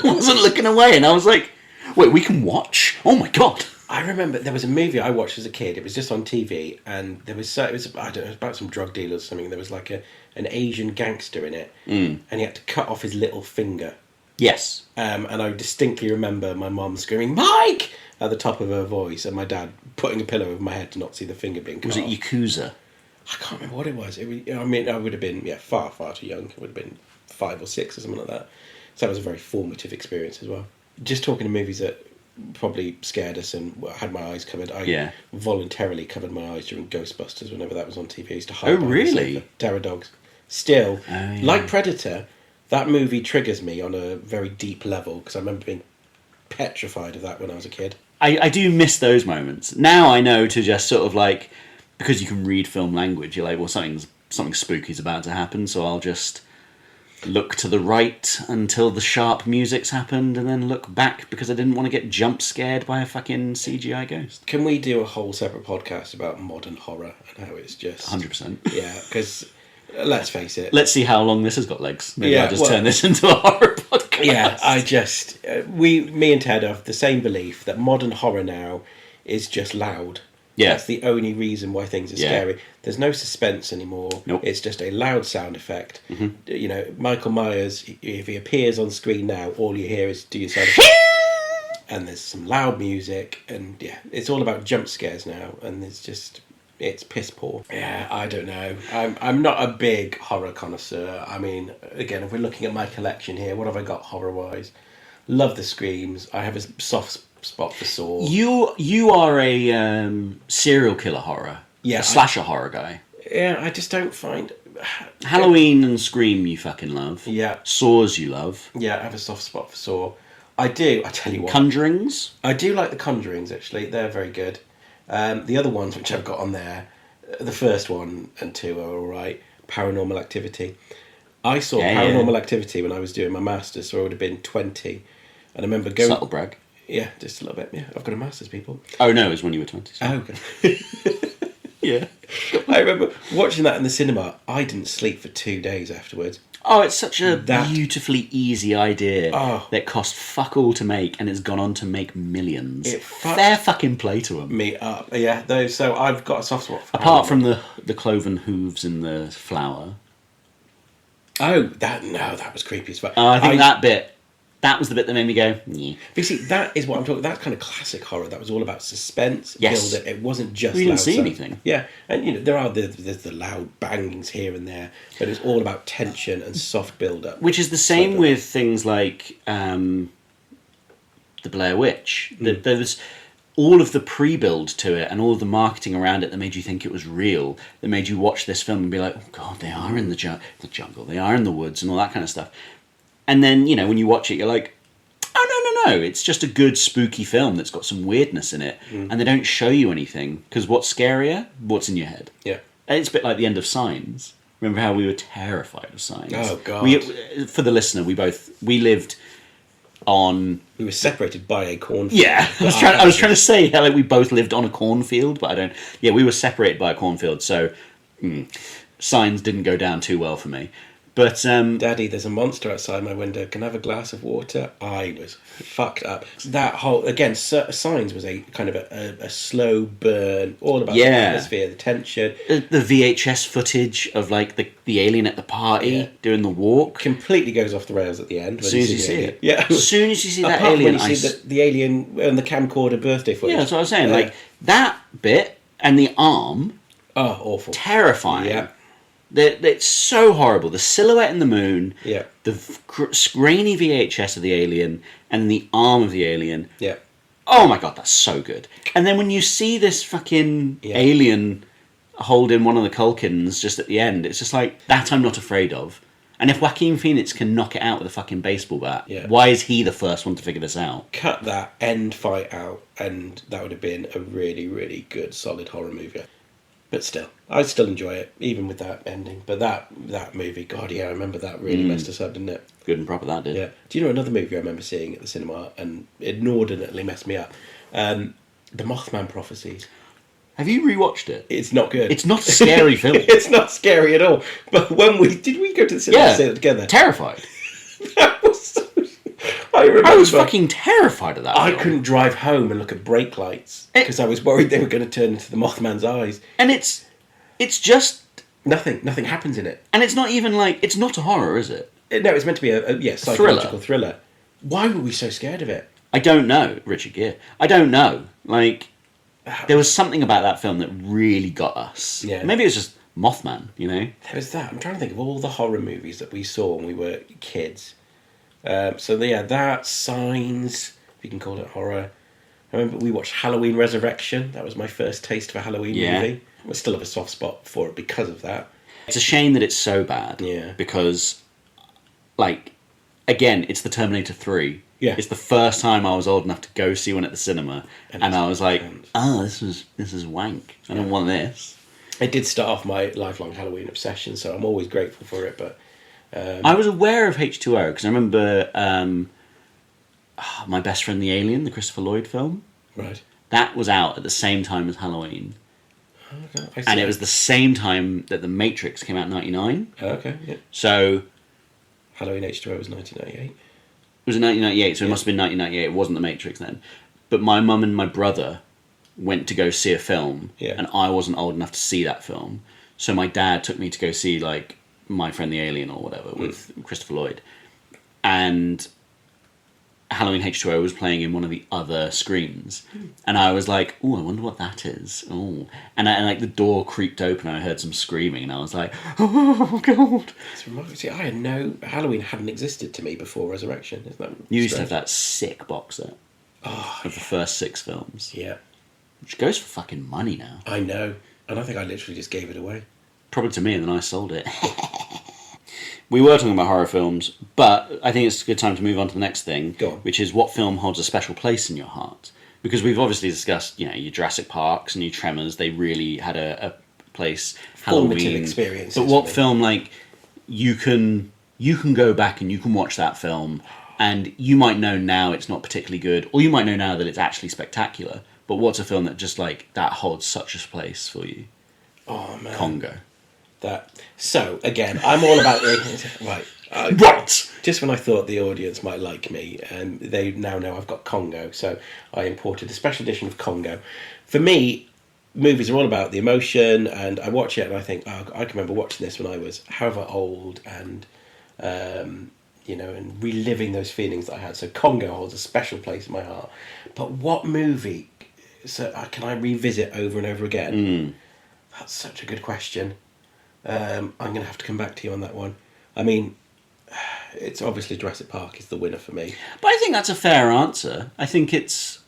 S1: looking away, and I was like, wait, we can watch? Oh my God.
S2: I remember there was a movie I watched as a kid. It was just on TV, and it was I don't know, it was about some drug dealers or something. There was an Asian gangster in it, and he had to cut off his little finger.
S1: Yes.
S2: And I distinctly remember my mum screaming, Mike! At the top of her voice, and my dad putting a pillow over my head to not see the finger being cut
S1: Was it
S2: off.
S1: Yakuza?
S2: I can't remember what it was. I would have been far, far too young. I would have been 5 or 6 or something like that. So that was a very formative experience as well. Just talking to movies that probably scared us and had my eyes covered. I voluntarily covered my eyes during Ghostbusters whenever that was on TV. I used to hide behind the sofa. Terror Dogs. Still, like Predator, that movie triggers me on a very deep level, because I remember being petrified of that when I was a kid.
S1: I do miss those moments. Now I know to just sort of because you can read film language, you're like, well, something spooky's about to happen, so I'll just look to the right until the sharp music's happened, and then look back because I didn't want to get jump scared by a fucking CGI ghost.
S2: Can we do a whole separate podcast about modern horror and how it's just
S1: 100%?
S2: Yeah, because let's face it.
S1: Let's see how long this has got legs. Maybe I'll just turn this into a horror podcast.
S2: Yeah, I just me and Ted have the same belief that modern horror now is just loud.
S1: Yeah.
S2: That's the only reason why things are scary. There's no suspense anymore.
S1: Nope.
S2: It's just a loud sound effect. Mm-hmm. Michael Myers, if he appears on screen now, all you hear is do you sound effect? And there's some loud music, and it's all about jump scares now, and it's piss poor. Yeah, I don't know. I'm not a big horror connoisseur. I mean, again, if we're looking at my collection here, what have I got horror-wise? Love the screams. I have a soft spot for Saw.
S1: You are a serial killer horror.
S2: Yeah,
S1: a slasher horror guy.
S2: Yeah, I just don't find
S1: Halloween and Scream you fucking love.
S2: Yeah.
S1: Saws you love.
S2: Yeah, I have a soft spot for Saw. I do. I tell you what.
S1: Conjurings.
S2: I do like the Conjurings. Actually, they're very good. The other ones which I've got on there, the first 1 and 2 are all right. Paranormal Activity. I saw Paranormal Activity when I was doing my masters, so I would have been 20, and I remember going.
S1: Subtle brag.
S2: Yeah, just a little bit. Yeah, I've got a master's, people.
S1: Oh no, it was when you were 20. So.
S2: Oh, okay. Yeah. I remember watching that in the cinema. I didn't sleep for 2 days afterwards.
S1: Oh, it's such a beautifully easy idea that cost fuck all to make, and it's gone on to make millions. Fair fucking play to them.
S2: Me up. Yeah, so I've got a soft spot for
S1: apart from the cloven hooves in the flower.
S2: Oh, that was creepy as fuck.
S1: I think that bit That was the bit that made me go, yeah.
S2: But you see, that is what I'm talking. That's kind of classic horror. That was all about suspense.
S1: Yes.
S2: Build it. It wasn't just.
S1: We didn't
S2: loud
S1: see
S2: sound.
S1: anything.
S2: Yeah, and there's the loud bangings here and there, but it's all about tension and soft build up.
S1: Which is the same with things like the Blair Witch. That there was all of the pre-build to it and all of the marketing around it that made you think it was real. That made you watch this film and be like, oh God, they are in the jungle. They are in the woods and all that kind of stuff. And then, when you watch it, you're like, oh, no. It's just a good, spooky film that's got some weirdness in it. And they don't show you anything. Because what's scarier? What's in your head.
S2: Yeah.
S1: And it's a bit like the end of Signs. Remember how we were terrified of Signs?
S2: Oh, God.
S1: For the listener, we lived on...
S2: We were separated by a cornfield.
S1: Yeah. I was trying to say how we both lived on a cornfield, but I don't... Yeah, we were separated by a cornfield, so... Signs didn't go down too well for me. But
S2: Daddy, there's a monster outside my window. Can I have a glass of water? I was fucked up. That whole Signs was a kind of a slow burn, all about the atmosphere, the tension,
S1: the VHS footage of the alien at the party doing the walk
S2: completely goes off the rails at the end.
S1: As soon as you see it,
S2: as
S1: soon as you see that alien,
S2: when you see the alien and the camcorder birthday footage.
S1: Yeah, that's what I was saying. That bit and the arm.
S2: Oh, awful!
S1: Terrifying.
S2: Yeah.
S1: It's so horrible. The silhouette in the moon,
S2: the
S1: grainy VHS of the alien, and the arm of the alien.
S2: Yeah.
S1: Oh my God, that's so good. And then when you see this fucking alien holding one of the Culkins just at the end, it's just like, that I'm not afraid of. And if Joaquin Phoenix can knock it out with a fucking baseball bat, why is he the first one to figure this out?
S2: Cut that end fight out, and that would have been a really, really good, solid horror movie. But still, I still enjoy it, even with that ending. But that movie, God, I remember that really messed us up, didn't it?
S1: Good and proper, that did.
S2: Yeah. Do you know another movie I remember seeing at the cinema, and it inordinately messed me up? The Mothman Prophecies.
S1: Have you rewatched it?
S2: It's not good.
S1: It's not a scary film.
S2: It's not scary at all. But when did we go to the cinema and see it together?
S1: Terrified.
S2: That was so...
S1: I was fucking terrified of that
S2: I
S1: film.
S2: couldn't drive home and look at brake lights because I was worried they were going to turn into the Mothman's eyes.
S1: And it's just...
S2: Nothing happens in it.
S1: And it's not even it's not a horror, is it?
S2: No, it's meant to be a psychological thriller. Why were we so scared of it?
S1: I don't know, Richard Gere. I don't know. There was something about that film that really got us.
S2: Yeah.
S1: Maybe it was just Mothman,
S2: There was that. I'm trying to think of all the horror movies that we saw when we were kids. That, Signs, if you can call it horror. I remember we watched Halloween Resurrection. That was my first taste of a Halloween movie. I still have a soft spot for it because of that.
S1: It's a shame that it's so bad.
S2: Yeah.
S1: Because, again, it's the Terminator 3.
S2: Yeah.
S1: It's the first time I was old enough to go see one at the cinema. And I was like, this is wank. I don't want this.
S2: It did start off my lifelong Halloween obsession, so I'm always grateful for it, but...
S1: I was aware of H2O because I remember My Best Friend the Alien, the Christopher Lloyd film.
S2: Right.
S1: That was out at the same time as Halloween.
S2: Okay,
S1: and it was the same time that The Matrix came out in 1999.
S2: Okay, yeah.
S1: So...
S2: Halloween H2O was 1998.
S1: It was in 1998, so it must have been 1998. It wasn't The Matrix then. But my mum and my brother went to go see a film, and I wasn't old enough to see that film. So my dad took me to go see, My Friend the Alien or whatever with Christopher Lloyd. And Halloween H2O was playing in one of the other screens. And I was like, oh, I wonder what that is. Oh. And the door creaked open and I heard some screaming and I was like, oh, God.
S2: It's remarkable. See, I had Halloween hadn't existed to me before Resurrection. Isn't that
S1: You used to have that sick box set of the first 6 films.
S2: Yeah.
S1: Which goes for fucking money now.
S2: I know. And I think I literally just gave it away.
S1: Probably to me, and then I sold it. We were talking about horror films, but I think it's a good time to move on to the next thing, which is what film holds a special place in your heart. Because we've obviously discussed, your Jurassic Parks and your Tremors, they really had a place.
S2: Formative
S1: Halloween.
S2: experiences.
S1: But what film, you can go back and you can watch that film, and you might know now it's not particularly good, or you might know now that it's actually spectacular, but what's a film that just, that holds such a place for you?
S2: Oh, man.
S1: Congo.
S2: So, again, I'm all about... right.
S1: Right!
S2: Just when I thought the audience might like me, and they now know I've got Congo, so I imported a special edition of Congo. For me, movies are all about the emotion, and I watch it and I think, I can remember watching this when I was however old, and, and reliving those feelings that I had. So Congo holds a special place in my heart. But what movie can I revisit over and over again? That's such a good question. I'm going to have to come back to you on that one. I mean, it's obviously Jurassic Park is the winner for me.
S1: But I think that's a fair answer. I think it's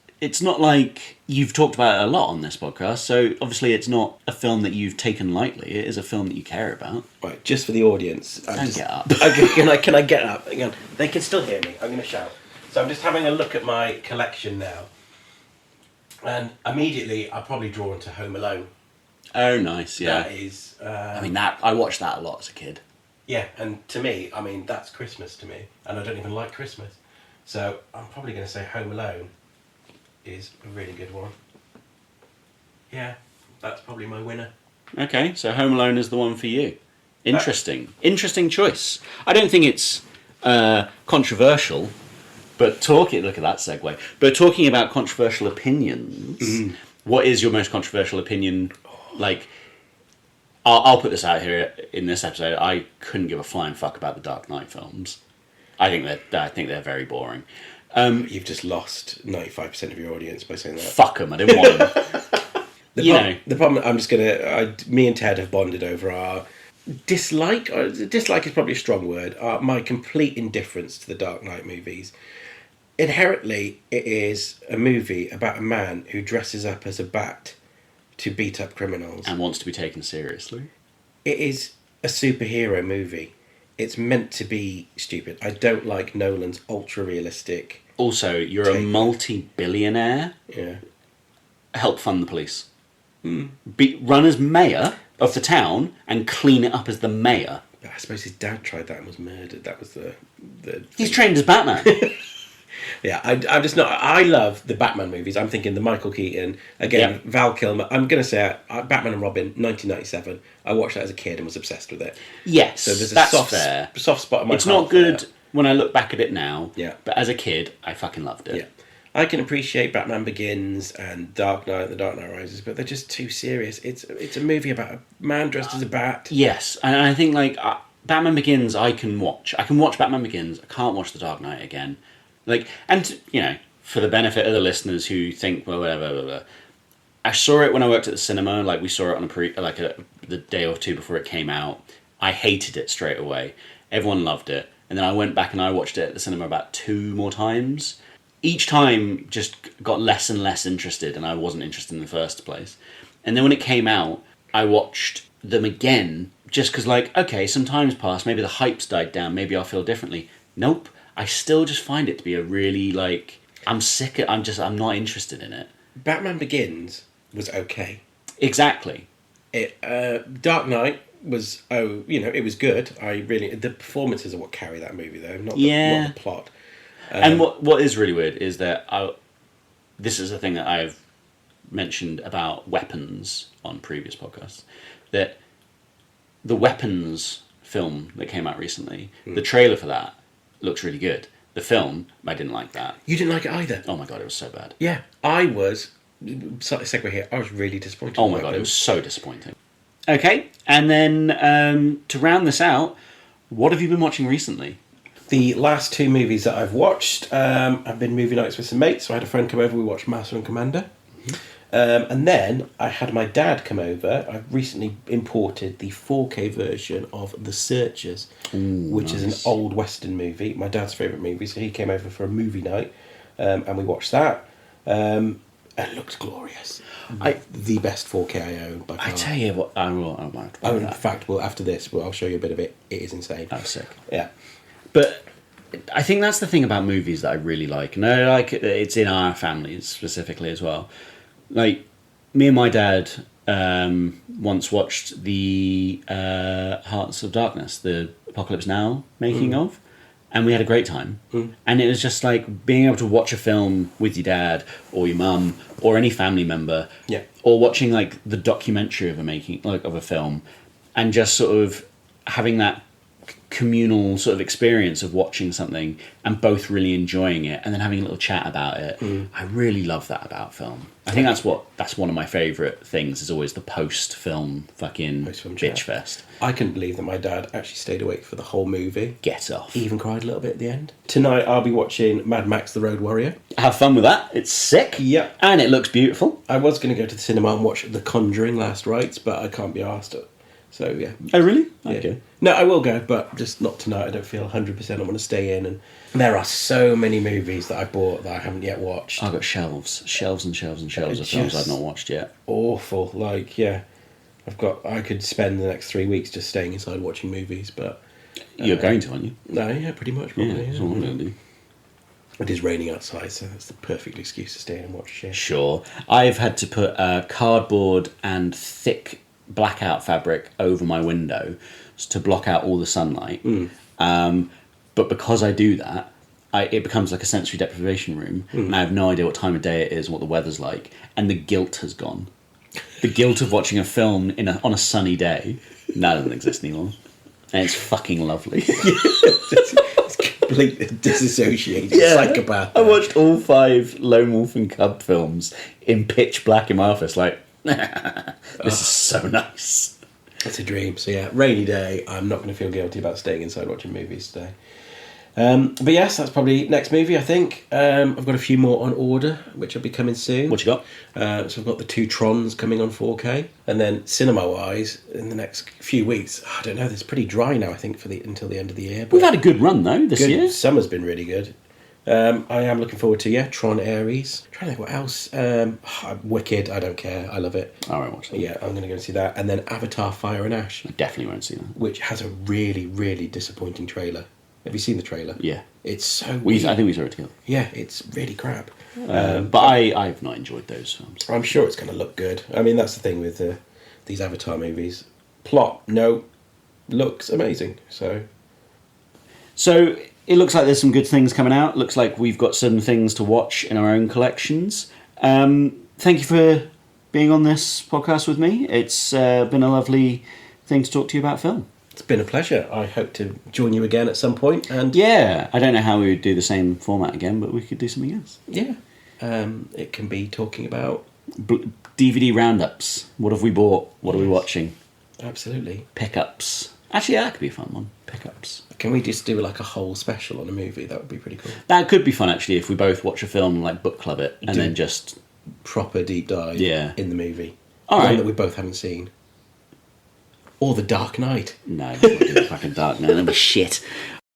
S1: not like you've talked about it a lot on this podcast, so obviously it's not a film that you've taken lightly. It is a film that you care about.
S2: Right, just for the audience.
S1: Get up.
S2: Can I get up? Hang on. They can still hear me. I'm going to shout. So I'm just having a look at my collection now. And immediately I'll probably draw into Home Alone.
S1: Oh, nice, yeah.
S2: That is...
S1: I watched that a lot as a kid.
S2: Yeah, and to me, that's Christmas to me. And I don't even like Christmas. So I'm probably going to say Home Alone is a really good one. Yeah, that's probably my winner.
S1: Okay, so Home Alone is the one for you. Interesting. Interesting choice. I don't think it's controversial, but look at that segue. But talking about controversial opinions, what is your most controversial opinion? Like, I'll put this out here in this episode. I couldn't give a flying fuck about the Dark Knight films. I think they're very boring.
S2: You've just lost 95% of your audience by saying that.
S1: Fuck them, I didn't want them.
S2: The problem, me and Ted have bonded over our dislike. Dislike is probably a strong word. My complete indifference to the Dark Knight movies. Inherently, it is a movie about a man who dresses up as a bat to beat up criminals.
S1: And wants to be taken seriously.
S2: It is a superhero movie. It's meant to be stupid. I don't like Nolan's ultra-realistic...
S1: Also, you're a multi-billionaire.
S2: Yeah.
S1: Help fund the police. Run as mayor of the town and clean it up as the mayor.
S2: I suppose his dad tried that and was murdered. That was the
S1: He's trained as Batman.
S2: Yeah, I'm just not... I love the Batman movies. I'm thinking the Michael Keaton, again, Val Kilmer. I'm going to say Batman and Robin, 1997. I watched that as a kid and was obsessed with it.
S1: Yes,
S2: so there's
S1: that's
S2: a soft spot in my heart.
S1: It's not good when I look back at it now,
S2: but
S1: as a kid, I fucking loved it.
S2: Yeah. I can appreciate Batman Begins and Dark Knight and The Dark Knight Rises, but they're just too serious. It's a movie about a man dressed as a bat.
S1: Yes, and I think Batman Begins I can watch. I can watch Batman Begins. I can't watch The Dark Knight again. For the benefit of the listeners who think, well, whatever, I saw it when I worked at the cinema. Like, we saw it on the day or two before it came out. I hated it straight away. Everyone loved it. And then I went back and I watched it at the cinema about 2 more times. Each time just got less and less interested, and I wasn't interested in the first place. And then when it came out, I watched them again, just because, okay, some time's passed, maybe the hype's died down, maybe I'll feel differently. Nope. I still just find it to be a really, I'm not interested in it.
S2: Batman Begins was okay.
S1: Exactly.
S2: Dark Knight was, it was good. The performances are what carry that movie, though, not the plot.
S1: And what is really weird is that this is a thing that I've mentioned about weapons on previous podcasts, that the Weapons film that came out recently, the trailer for that looks really good. The film, I didn't like that.
S2: You didn't like it either?
S1: Oh my god, it was so bad.
S2: Yeah, I was, segue here, I was really disappointed.
S1: Oh my god, it was so disappointing. Okay, and then to round this out, what have you been watching recently?
S2: The last 2 movies that I've watched, I've been movie nights with some mates, so I had a friend come over, we watched Master and Commander. And then I had my dad come over. I've recently imported the 4K version of The Searchers, which is an old Western movie, my dad's favourite movie, so he came over for a movie night, and we watched that. It looked glorious. The best 4K I own by far.
S1: I tell you what, I will have to buy that.
S2: In fact, after this, I'll show you a bit of it. It is insane.
S1: That's sick.
S2: Yeah.
S1: But I think that's the thing about movies that I really like. And I like it's in our families specifically as well. Like, me and my dad once watched the Hearts of Darkness, the Apocalypse Now making of, and we had a great time. And it was just like being able to watch a film with your dad or your mum or any family member, or watching like the documentary of a film, and just sort of having that communal sort of experience of watching something and both really enjoying it and then having a little chat about it. I really love that about film. I think that's one of my favourite things, is always the post-film fucking
S2: Post-film
S1: bitch
S2: chat.
S1: fest.
S2: I couldn't believe that my dad actually stayed awake for the whole movie.
S1: Get off.
S2: He even cried a little bit at the end. Tonight I'll be watching Mad Max: The Road Warrior.
S1: Have fun with that. It's sick.
S2: Yep.
S1: And it looks beautiful.
S2: I was going to go to the cinema and watch The Conjuring: Last Rites, but I can't be asked. So yeah.
S1: Oh, really?
S2: Yeah.
S1: Okay.
S2: No, I will go, but just not tonight. I don't feel 100%. I want to stay in. And there are so many movies that I bought that I haven't yet watched.
S1: I've got shelves and shelves and shelves of films I've not watched yet.
S2: Awful. Like, yeah. I could spend the next 3 weeks just staying inside watching movies, but...
S1: You're going to, aren't you?
S2: No, yeah, pretty much.
S1: Yeah,
S2: Probably,
S1: that's what I'm going to do.
S2: It is raining outside, so that's the perfect excuse to stay in and watch shit.
S1: Sure. I've had to put cardboard and thick blackout fabric over my window to block out all the sunlight. But because I do that, it becomes like a sensory deprivation room, and I have no idea what time of day it is and what the weather's like, and the guilt has gone. The guilt of watching a film on a sunny day, that doesn't exist anymore. And it's fucking lovely.
S2: It's completely disassociated psychopath.
S1: I watched all 5 Lone Wolf and Cub films in pitch black in my office, like, this is so nice.
S2: It's a dream. So yeah, rainy day. I'm not going to feel guilty about staying inside watching movies today. But yes, that's probably next movie, I think. I've got a few more on order, which will be coming soon.
S1: What you got?
S2: So I've got the 2 Trons coming on 4K. And then cinema-wise, in the next few weeks, I don't know, it's pretty dry now, I think, until the end of the year. But
S1: We've had a good run, though, this year.
S2: Summer's been really good. I am looking forward to, Tron Ares. I'm trying to think what else. Wicked, I don't care. I love it.
S1: I won't watch that.
S2: Yeah, I'm going to go and see that. And then Avatar Fire and Ash,
S1: I definitely won't see that.
S2: which has a really, really disappointing trailer. Have you seen the trailer?
S1: Yeah.
S2: It's so
S1: I
S2: weird.
S1: think we saw it together.
S2: Yeah, it's really crap.
S1: But I've not enjoyed those films.
S2: I'm sure it's going to look good. I mean, that's the thing with these Avatar movies. Plot, no. Looks amazing. So
S1: it looks like there's some good things coming out. Looks like we've got some things to watch in our own collections. Thank you for being on this podcast with me. It's been a lovely thing to talk to you about film.
S2: it's been a pleasure. I hope to join you again at some point. And
S1: Yeah, I don't know how we would do the same format again, but we could do something else.
S2: yeah, it can be talking about...
S1: DVD roundups. What have we bought? What are we watching?
S2: Absolutely.
S1: Pickups. Actually, that could be a fun one. Pickups.
S2: Can we just do like a whole special on a movie? That would be pretty cool.
S1: That could be fun, actually, if we both watch a film, like book club it, and then just...
S2: Proper deep dive in the movie.
S1: All
S2: One
S1: right.
S2: that we both haven't seen. Or The Dark Knight.
S1: No, we're not doing fucking Dark Knight. That'd be shit.